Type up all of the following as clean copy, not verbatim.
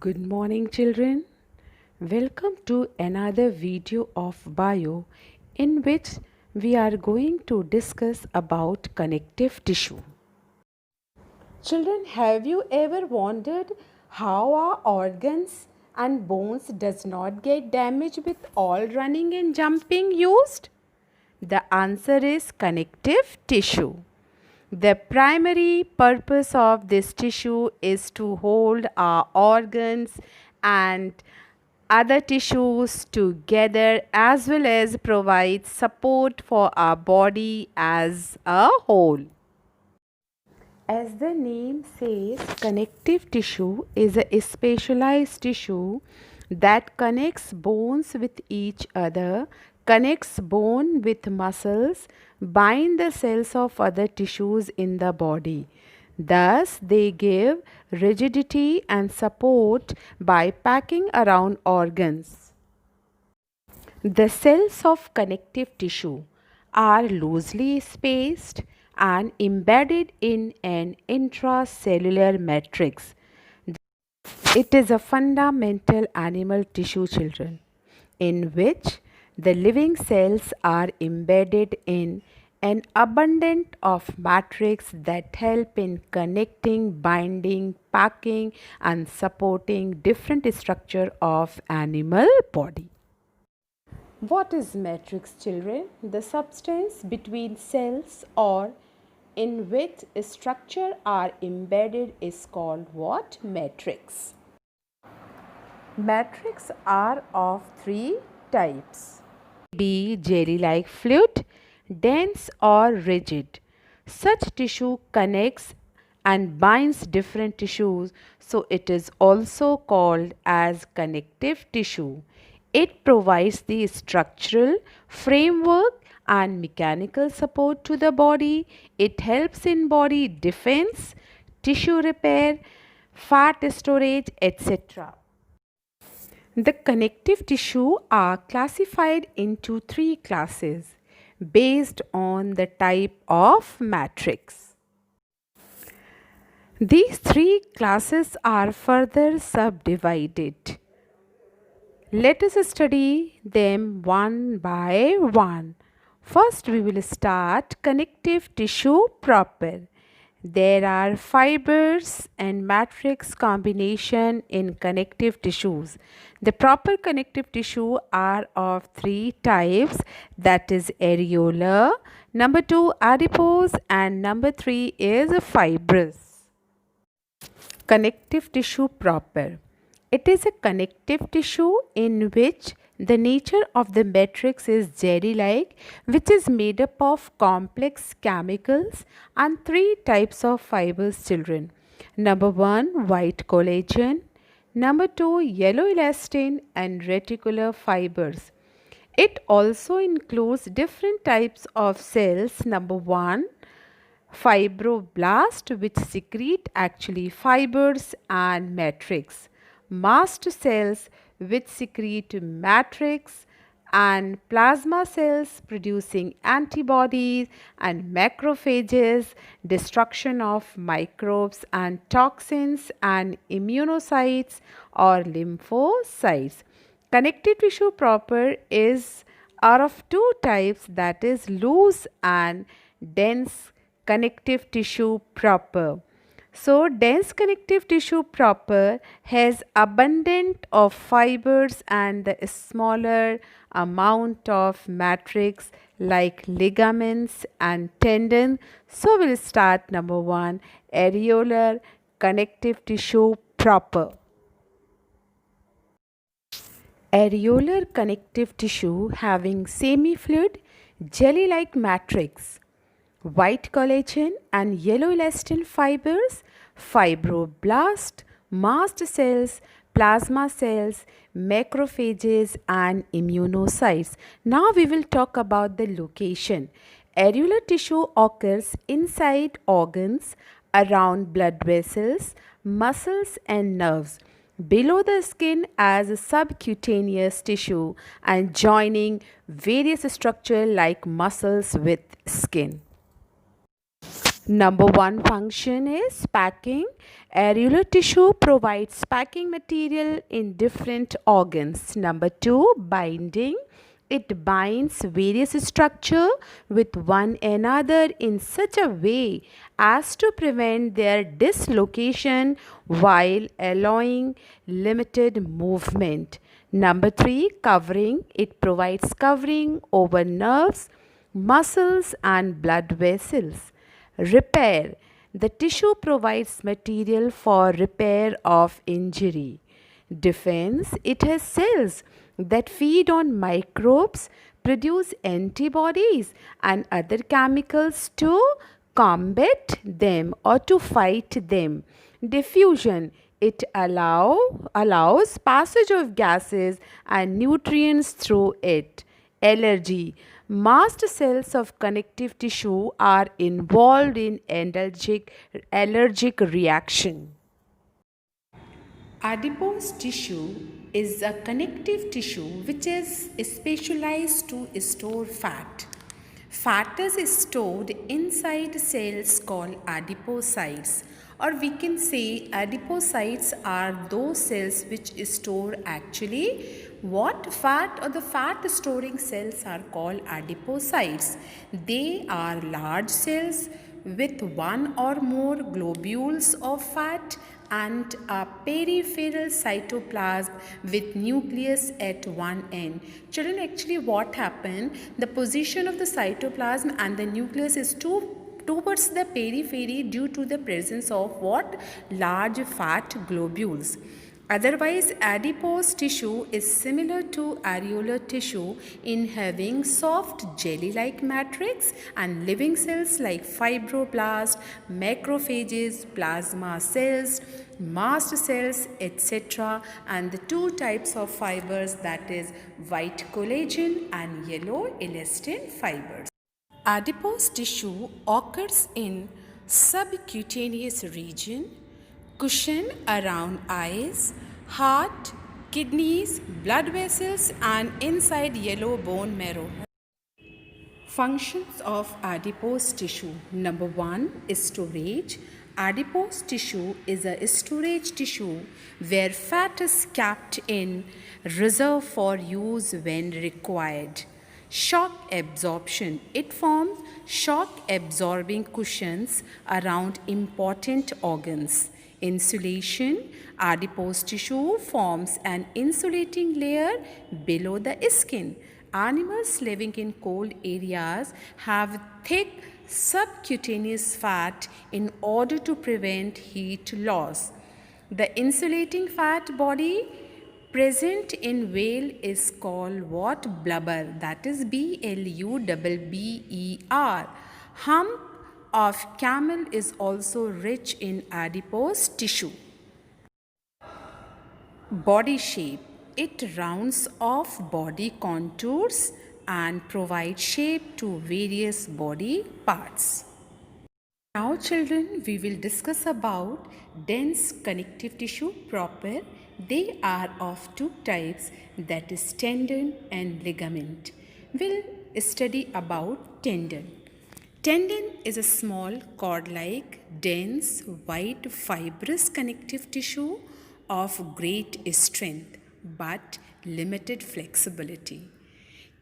Good morning, children. Welcome to another video of bio in which we are going to discuss about connective tissue. Children, have you ever wondered how our organs and bones does not get damaged with all running and jumping used? The answer is connective tissue. The primary purpose of this tissue is to hold our organs and other tissues together as well as provide support for our body as a whole. As the name says, connective tissue is a specialized tissue that connects bones with each other, connects bone with muscles, bind the cells of other tissues in the body. Thus, they give rigidity and support by packing around organs. The cells of connective tissue are loosely spaced and embedded in an intracellular matrix. It is a fundamental animal tissue, children, in which the living cells are embedded in an abundance of matrix that help in connecting, binding, packing and supporting different structure of animal body. What is matrix, children? The substance between cells or in which structure are embedded is called what? Matrix. Matrix are of three types. Be jelly-like fluid, dense or rigid. Such tissue connects and binds different tissues, so it is also called as connective tissue. It provides the structural framework and mechanical support to the body. It helps in body defense, tissue repair, fat storage, etc. The connective tissue are classified into three classes based on the type of matrix. These three classes are further subdivided. Let us study them one by one. First, we will start connective tissue proper. There are fibers and matrix combination in connective tissues. The proper connective tissue are of three types, that is areolar, number 2 adipose and number 3 is fibrous. Connective tissue proper. It is a connective tissue in which the nature of the matrix is jelly-like, which is made up of complex chemicals and three types of fibers, children. Number 1, white collagen. Number 2, yellow elastin and reticular fibers. It also includes different types of cells. Number 1, fibroblast, which secrete actually fibers and matrix. Mast cells, which secrete matrix, and plasma cells producing antibodies, and macrophages, destruction of microbes and toxins, and immunocytes or lymphocytes. Connective tissue proper are of two types, that is loose and dense connective tissue proper. So dense connective tissue proper has abundant of fibers and the smaller amount of matrix like ligaments and tendon. So we'll start number 1, areolar connective tissue proper. Areolar connective tissue having semi-fluid jelly-like matrix, white collagen and yellow elastin fibers, fibroblast, mast cells, plasma cells, macrophages and immunocytes. Now we will talk about the location. Areolar tissue occurs inside organs, around blood vessels, muscles and nerves, below the skin as a subcutaneous tissue and joining various structures like muscles with skin. Number one function is packing. Areolar tissue provides packing material in different organs. Number two, binding. It binds various structure with one another in such a way as to prevent their dislocation while allowing limited movement. Number three, covering. It provides covering over nerves, muscles, and blood vessels. Repair. The tissue provides material for repair of injury. Defense. It has cells that feed on microbes, produce antibodies and other chemicals to combat them or to fight them. Diffusion. It allows passage of gases and nutrients through it. Allergy. Mast cells of connective tissue are involved in allergic reaction. Adipose tissue is a connective tissue which is specialized to store fat. Fat is stored inside cells called adipocytes, or we can say adipocytes are those cells which store actually what fat, or the fat storing cells are called adipocytes. They are large cells with one or more globules of fat and a peripheral cytoplasm with nucleus at one end. Children, actually what happened, the position of the cytoplasm and the nucleus is towards the periphery due to the presence of what? Large fat globules. Otherwise, adipose tissue is similar to areolar tissue in having soft jelly-like matrix and living cells like fibroblast, macrophages, plasma cells, mast cells, etc. and the two types of fibers, that is white collagen and yellow elastin fibers. Adipose tissue occurs in subcutaneous region, cushion around eyes, heart, kidneys, blood vessels and inside yellow bone marrow. Functions of adipose tissue. Number one is storage. Adipose tissue is a storage tissue where fat is kept in reserve for use when required. Shock absorption. It forms shock absorbing cushions around important organs. Insulation. Adipose tissue forms an insulating layer below the skin. Animals living in cold areas have thick subcutaneous fat in order to prevent heat loss. The insulating fat body present in whale is called what? Blubber, that is BLUBBER. Hump of camel is also rich in adipose tissue. Body shape. It rounds off body contours and provides shape to various body parts. Now children, we will discuss about dense connective tissue proper. They are of two types, that is tendon and ligament. We'll study about tendon. Tendon is a small cord-like, dense, white, fibrous connective tissue of great strength but limited flexibility.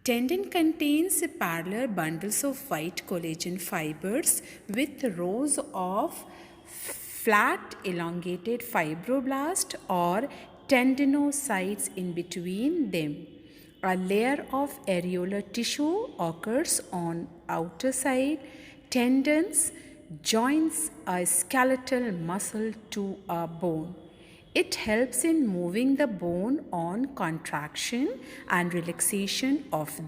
Tendon contains parallel bundles of white collagen fibers with rows of flat elongated fibroblast or tendinocytes in between them. A layer of areolar tissue occurs on outer side. Tendons joins a skeletal muscle to a bone. It helps in moving the bone on contraction and relaxation of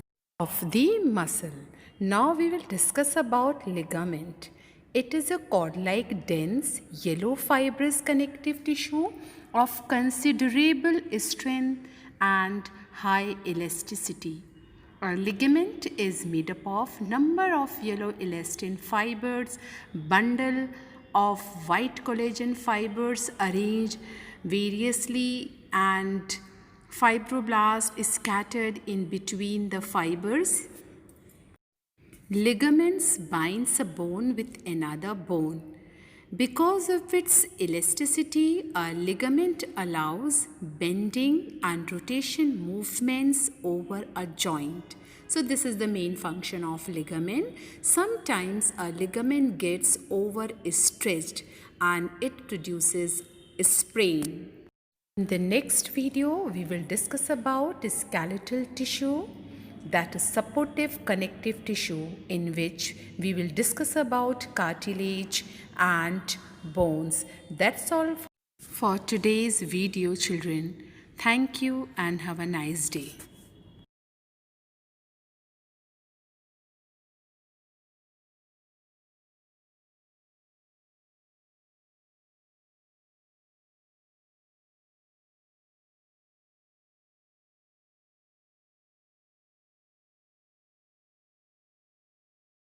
the muscle. Now we will discuss about ligament. It is a cord-like dense yellow fibrous connective tissue of considerable strength and high elasticity. A ligament is made up of number of yellow elastin fibers, bundle of white collagen fibers arranged variously and fibroblasts scattered in between the fibers. Ligaments binds a bone with another bone. Because of its elasticity, a ligament allows bending and rotation movements over a joint. So this is the main function of ligament. Sometimes a ligament gets overstretched and it produces a sprain. In the next video, we will discuss about skeletal tissue, that is supportive connective tissue, in which we will discuss about cartilage and bones. That's all for today's video, children. Thank you and have a nice day.